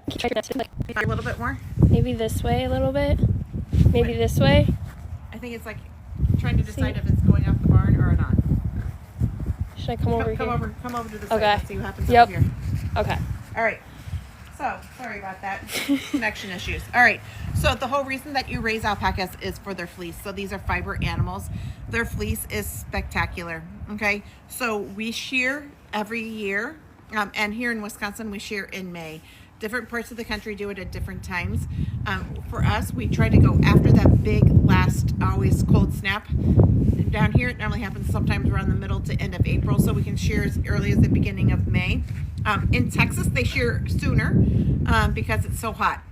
A little bit more? Maybe this way a little bit. Maybe this way. I think it's like trying to decide if it's going up the barn or not. Should I come over here? Come over to the side. Okay. Let's see what happens Yep. over here. Okay. All right. So, sorry about that. Connection issues. All right. So, the whole reason that you raise alpacas is for their fleece. So, these are fiber animals. Their fleece is spectacular. Okay. So, we shear every year. And here in Wisconsin, we shear in May. Different parts of the country do it at different times. For us, we try to go after that big last, always cold snap. Down here, it normally happens sometimes around the middle to end of April. So, we can shear as early as the beginning of May. In Texas, they shear sooner because it's so hot.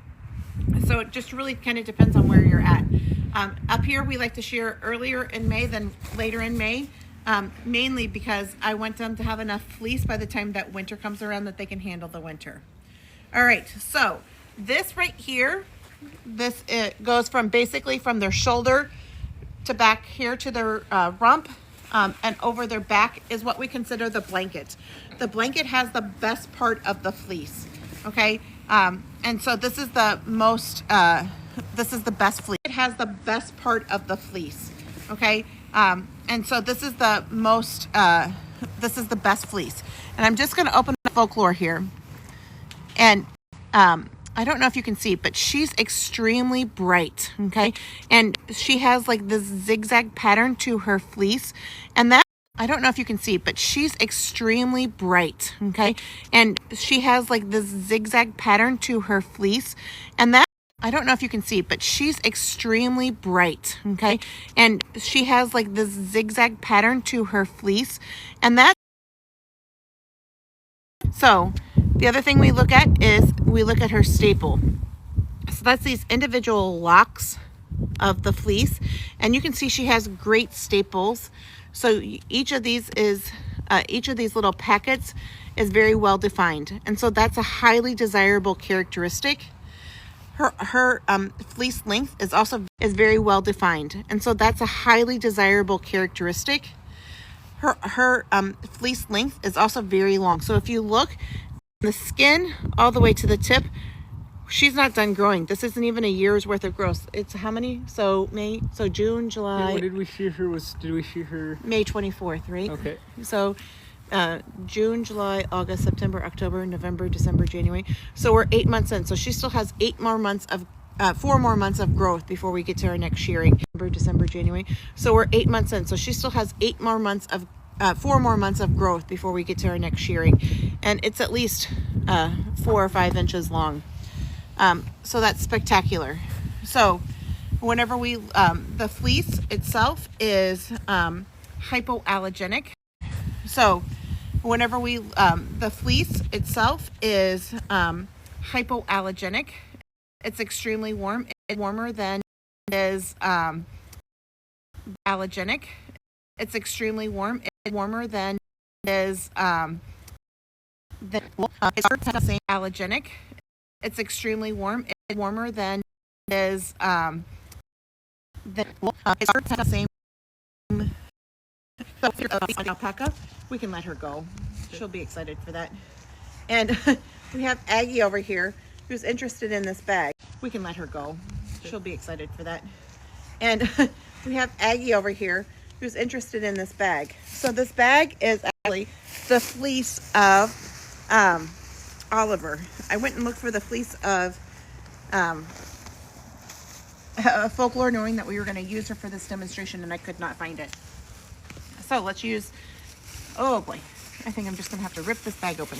So it just really kind of depends on where you're at. Up here, we like to shear earlier in May than later in May, mainly because I want them to have enough fleece by the time that winter comes around that they can handle the winter. All right, so this right here, it goes from basically from their shoulder to back here to their rump. And over their back is what we consider the blanket. The blanket has the best part of the fleece, okay? And so this is the most, this is the best fleece. It has the best part of the fleece, okay? And so this is the most, this is the best fleece. And I'm just gonna open the Folklore here. And I don't know if you can see, but she's extremely bright, okay? And she has like this zigzag pattern to her fleece. And that, I don't know if you can see, but she's extremely bright, okay? And she has like this zigzag pattern to her fleece. And that, I don't know if you can see, but she's extremely bright, okay? And she has like this zigzag pattern to her fleece. And that, so the other thing we look at is we look at her staple. So that's these individual locks of the fleece. And you can see she has great staples. So each of these little packets is very well defined. And so that's a highly desirable characteristic. Her fleece length is very well defined. And so that's a highly desirable characteristic. Her fleece length is also very long. So if you look from the skin all the way to the tip, she's not done growing. This isn't even a year's worth of growth. It's how many? So June, July. Yeah, what did we shear her? Did we shear her? May 24th, right? Okay. So June, July, August, September, October, November, December, January. So we're 8 months in. So she still has 4 more months of growth before we get to our next shearing. December, January. So we're 8 months in. So she still has 4 more months of growth before we get to our next shearing. And it's at least 4 or 5 inches long. So that's spectacular. So whenever the fleece itself is hypoallergenic. So whenever the fleece itself is hypoallergenic, it's extremely warm. It's warmer than it is allergenic. It's extremely warm. It's warmer than it is it's the same allergenic. It's extremely warm. It's warmer than it is it's the same. So Alpaca, we can let her go. She'll be excited for that. And we have Aggie over here who's interested in this bag. We can let her go. She'll be excited for that. And we have Aggie over here who's interested in this bag. So this bag is actually the fleece of Oliver. I went and looked for the fleece of Folklore, knowing that we were going to use her for this demonstration, and I could not find it. So let's use, oh boy, I think I'm just going to have to rip this bag open.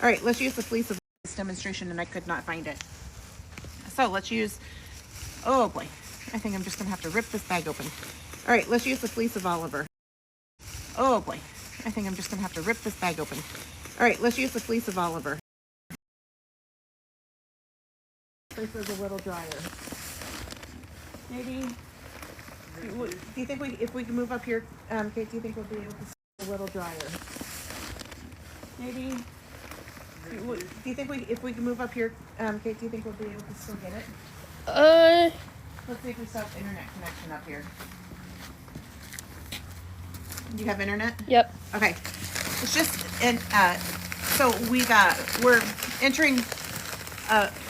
All right, let's use the fleece of this demonstration, and I could not find it. So let's use, oh boy, I think I'm just going to have to rip this bag open. All right, let's use the fleece of Oliver. Oh boy, I think I'm just going to have to rip this bag open. All right, let's use the fleece of Oliver. This is a little drier. Maybe, do you think if we can move up here, Kate, do you think we'll be able to see a little drier? Maybe, do you think if we can move up here, Kate, do you think we'll be able to still get it? Let's see if we still have internet connection up here. Do you have internet? Yep. Okay. It's just, and so we're entering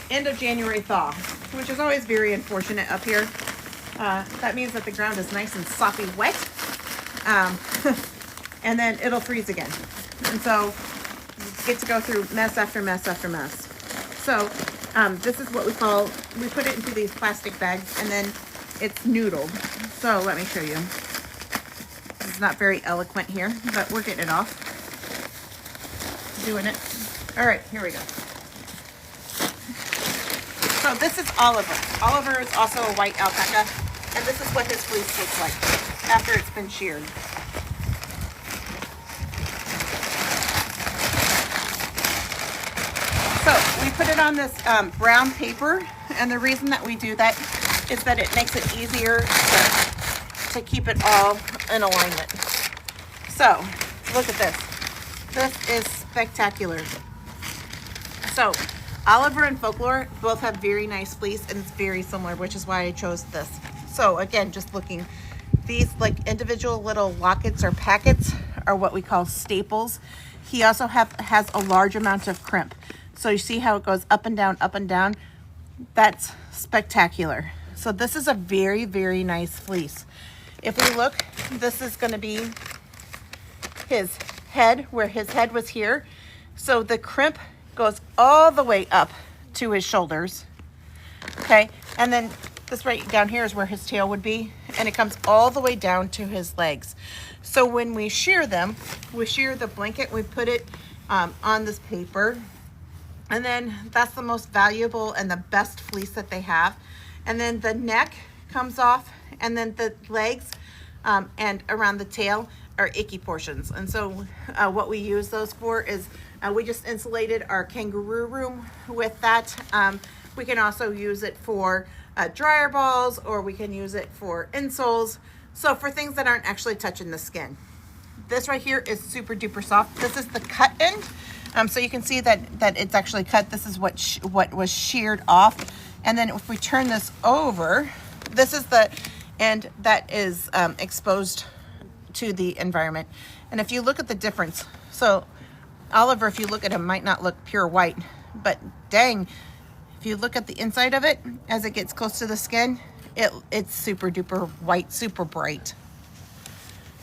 end of January thaw, which is always very unfortunate up here. That means that the ground is nice and soppy wet. And then it'll freeze again. And so you get to go through mess after mess after mess. So this is what we put it into these plastic bags and then it's noodled. So let me show you. It's not very eloquent here, but we're getting it off. Doing it. All right, here we go. So this is Oliver. Oliver is also a white alpaca, and this is what his fleece looks like after it's been sheared. So we put it on this brown paper, and the reason that we do that is that it makes it easier to keep it all in alignment. So look at this. This is spectacular. So Oliver and Folklore both have very nice fleece, and it's very similar, which is why I chose this. So again, just looking, these like individual little lockets or packets are what we call staples. He also has a large amount of crimp. So you see how it goes up and down, up and down? That's spectacular. So this is a very, very nice fleece. If we look, this is going to be his head, where his head was here. So the crimp goes all the way up to his shoulders. Okay, and then this right down here is where his tail would be, and it comes all the way down to his legs. So when we shear them, we shear the blanket, we put it on this paper, and then that's the most valuable and the best fleece that they have. And then the neck comes off, and then the legs and around the tail are icky portions. And so what we use those for is we just insulated our kangaroo room with that. We can also use it for dryer balls, or we can use it for insoles. So for things that aren't actually touching the skin. This right here is super duper soft. This is the cut end. So you can see that it's actually cut. This is what was sheared off. And then if we turn this over, this is the end that is exposed to the environment. And if you look at the difference, so Oliver, if you look at him, might not look pure white, but dang, if you look at the inside of it, as it gets close to the skin, it's super duper white, super bright.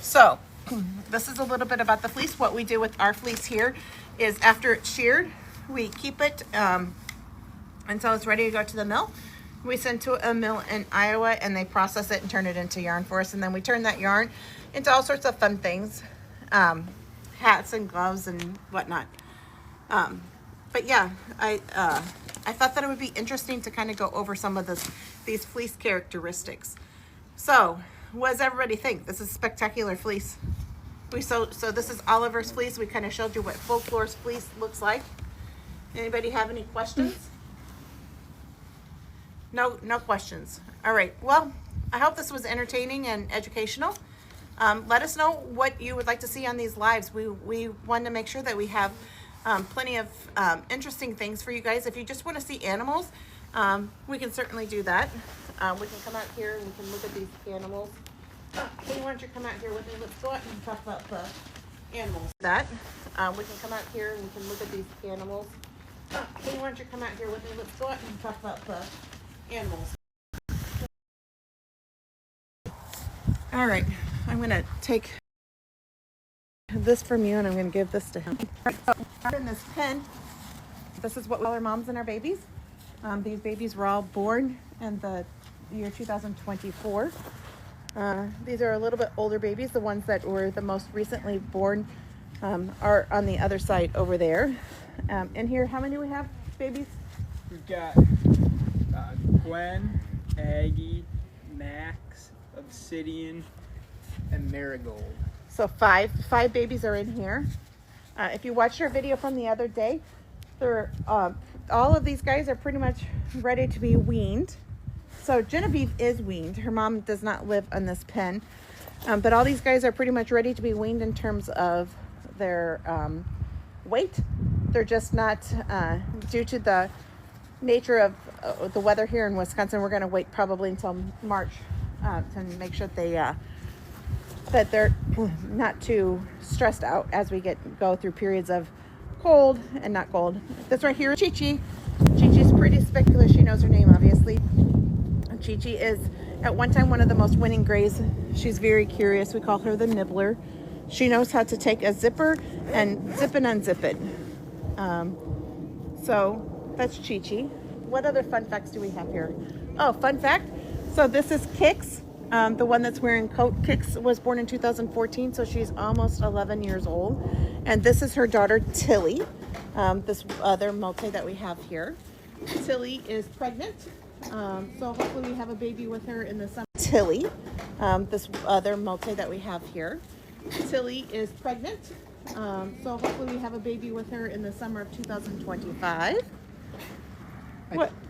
So this is a little bit about the fleece. What we do with our fleece here is after it's sheared, we keep it until it's ready to go to the mill. We send to a mill in Iowa, and they process it and turn it into yarn for us. And then we turn that yarn into all sorts of fun things, hats and gloves and whatnot. But yeah, I thought that it would be interesting to kind of go over some of these fleece characteristics. So what does everybody think? This is spectacular fleece. So this is Oliver's fleece. We kind of showed you what Folklore's fleece looks like. Anybody have any questions? No questions. All right. Well, I hope this was entertaining and educational. Let us know what you would like to see on these lives. We want to make sure that we have plenty of interesting things for you guys. If you just want to see animals, we can certainly do that. We can come out here and we can look at these animals. Hey, why don't you come out here with me? Let's go out and talk about the animals. We can come out here and we can look at these animals. Hey, why don't you come out here with me? Let's go out and talk about the animals. All right, I'm gonna take this from you and I'm gonna give this to him. In this pen, this is what we call our moms and our babies. These babies were all born in the year 2024. These are a little bit older babies. The ones that were the most recently born are on the other side over there. And here, how many do we have, babies? We've got Gwen, Aggie, Max, Obsidian, and Marigold. So five babies are in here. If you watched our video from the other day, they're all of these guys are pretty much ready to be weaned. So Genevieve is weaned. Her mom does not live on this pen, but all these guys are pretty much ready to be weaned in terms of their weight. They're just not, due to the nature of the weather here in Wisconsin, we're going to wait probably until March to make sure that they're not too stressed out as we go through periods of cold and not cold. This right here is Chi-Chi. Chi-Chi's spectacular. She knows her name, obviously. Chi-Chi is at one time one of the most winning grays. She's very curious. We call her the nibbler. She knows how to take a zipper and zip and unzip it. So that's Chi-Chi. What other fun facts do we have here? Oh, fun fact. So this is Kix. The one that's wearing coat. Kix was born in 2014, so she's almost 11 years old. And this is her daughter, Tilly. This other multi that we have here. Tilly is pregnant. So hopefully we have a baby with her in the summer. Tilly, this other multi that we have here. Tilly is pregnant. So hopefully we have a baby with her in the summer of 2025.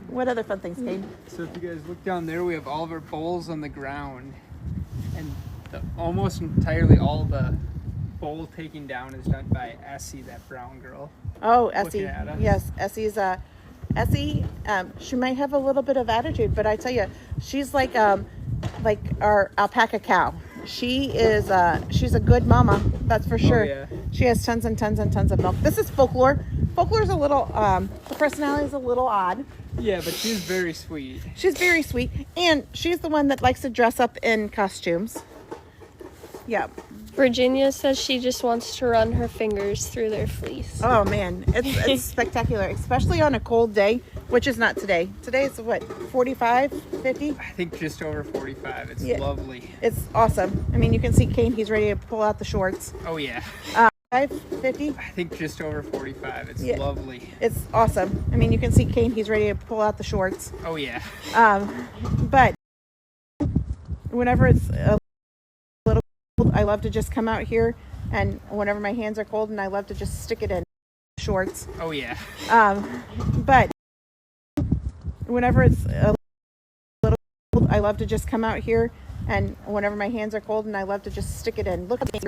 What other fun things, Kate? So if you guys look down there, we have all of our bowls on the ground, and almost entirely all the bowl taking down is done by Essie, that brown girl. Oh, Essie. Looking at us. Yes, Essie's Essie. She might have a little bit of attitude, but I tell you, she's like our alpaca cow. She's a good mama, that's for sure. Oh, yeah. She has tons and tons and tons of milk. This is Folklore. Folklore's a little the personality is a little odd. Yeah, but she's very sweet. She's very sweet, and she's the one that likes to dress up in costumes. Yeah. Virginia says she just wants to run her fingers through their fleece. Oh man, it's spectacular, especially on a cold day, which is not today. Today is what, 45, 50? I think just over 45. It's Yeah. lovely. It's awesome. I mean, you can see Kane, he's ready to pull out the shorts. Oh yeah. 50? I think just over 45. It's Yeah. lovely. It's awesome. I mean, you can see Kane, he's ready to pull out the shorts. Oh yeah. But whenever it's a little cold, I love to just come out here, and whenever my hands are cold, and I love to just stick it in shorts. Oh yeah. But whenever it's a little cold, I love to just come out here, and whenever my hands are cold, and I love to just stick it in. Look at the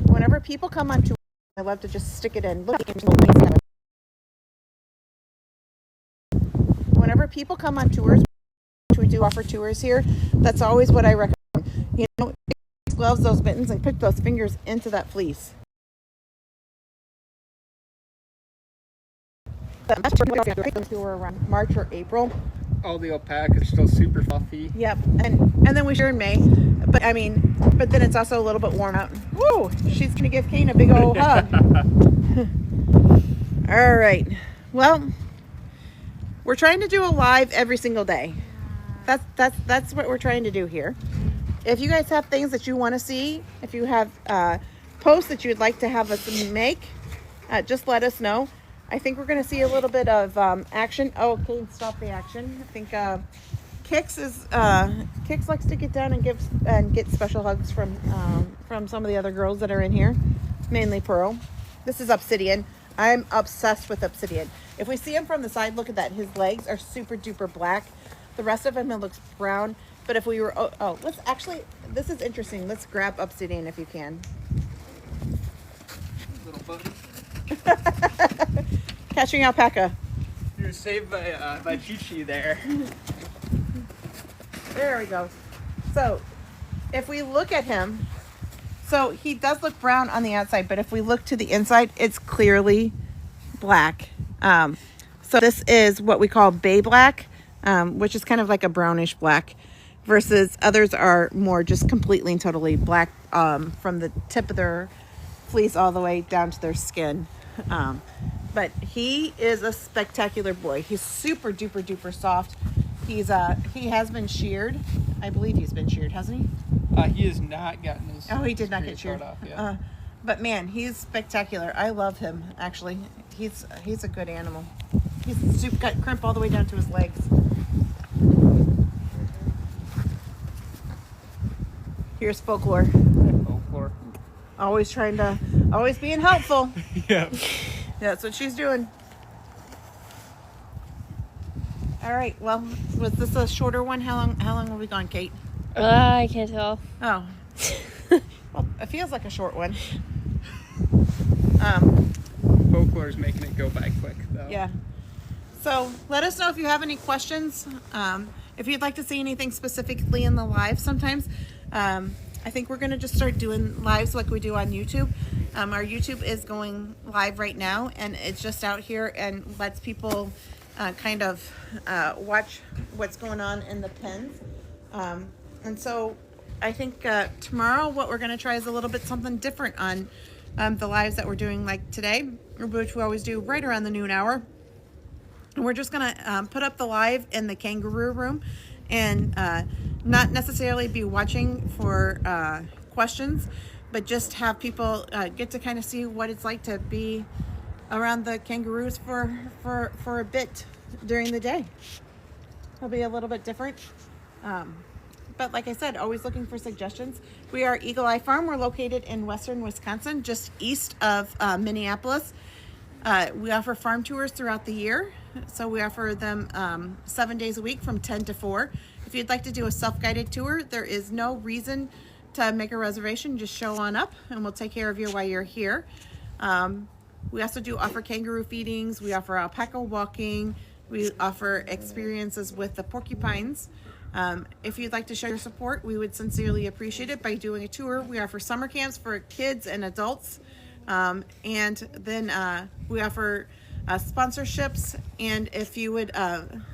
whenever people come on tour, I love to just stick it in. Look at the whenever people come on tours, which we do offer tours here, that's always what I recommend. You know, those gloves, those mittens, and put those fingers into that fleece. Tour around March or April. All the alpacas are still super fluffy. Yep, and then we share in May, but then it's also a little bit worn out. Woo! She's gonna give Kane a big old hug. All right. Well, we're trying to do a live every single day. That's what we're trying to do here. If you guys have things that you want to see, if you have posts that you'd like to have us make, just let us know. I think we're going to see a little bit of action. Oh, okay, stop the action. I think Kix likes to get down and get special hugs from some of the other girls that are in here, mainly Pearl. This is Obsidian. I'm obsessed with Obsidian. If we see him from the side, look at that. His legs are super duper black. The rest of him, it looks brown. But if we were, let's actually, this is interesting. Let's grab Obsidian if you can. Little buddy. Catching alpaca. You were saved by Chi-Chi there. There we go. So if we look at him, so he does look brown on the outside, but if we look to the inside, it's clearly black. So this is what we call bay black, which is kind of like a brownish black, versus others are more just completely and totally black from the tip of their fleece all the way down to their skin. But he is a spectacular boy. He's super duper duper soft. He has been sheared. I believe he's been sheared, hasn't he? He has not gotten his. Oh, he did not get sheared. Off yet. But man, he's spectacular. I love him. Actually, he's a good animal. He's got crimp all the way down to his legs. Here's Folklore. Folklore. Always being helpful. Yeah. That's what she's doing. All right. Well, was this a shorter one? How long have we gone, Kate? I can't tell. Oh. Well, it feels like a short one. Folklore's making it go by quick, though. Yeah. So let us know if you have any questions. If you'd like to see anything specifically in the live sometimes. I I think we're gonna just start doing lives like we do on YouTube. Our YouTube is going live right now, and it's just out here and lets people kind of watch what's going on in the pens. And so I think tomorrow what we're gonna try is a little bit something different on the lives that we're doing like today, which we always do right around the noon hour. And we're just gonna put up the live in the kangaroo room and not necessarily be watching for questions, but just have people get to kind of see what it's like to be around the kangaroos for a bit during the day. It'll be a little bit different. But like I said, always looking for suggestions. We are Eagle Eye Farm. We're located in western Wisconsin, just east of Minneapolis. We offer farm tours throughout the year. So we offer them 7 days a week from 10 to 4. If you'd like to do a self-guided tour, there is no reason to make a reservation. Just show on up and we'll take care of you while you're here. We also do offer kangaroo feedings. We offer alpaca walking. We offer experiences with the porcupines. If you'd like to show your support, we would sincerely appreciate it by doing a tour. We offer summer camps for kids and adults. And then we offer sponsorships. And if you would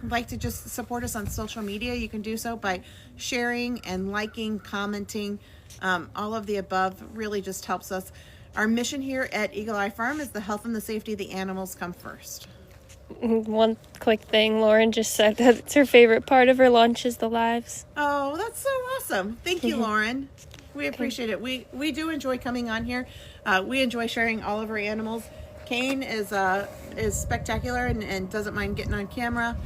like to just support us on social media, you can do so by sharing and liking, commenting. All of the above really just helps us. Our mission here at Eagle Eye Farm is the health and the safety of the animals come first. One quick thing, Lauren just said that it's her favorite part of her lunch is the lives. Oh, that's so awesome. Thank you, Lauren. We appreciate it. We do enjoy coming on here. We enjoy sharing all of our animals. Kane is spectacular and doesn't mind getting on camera.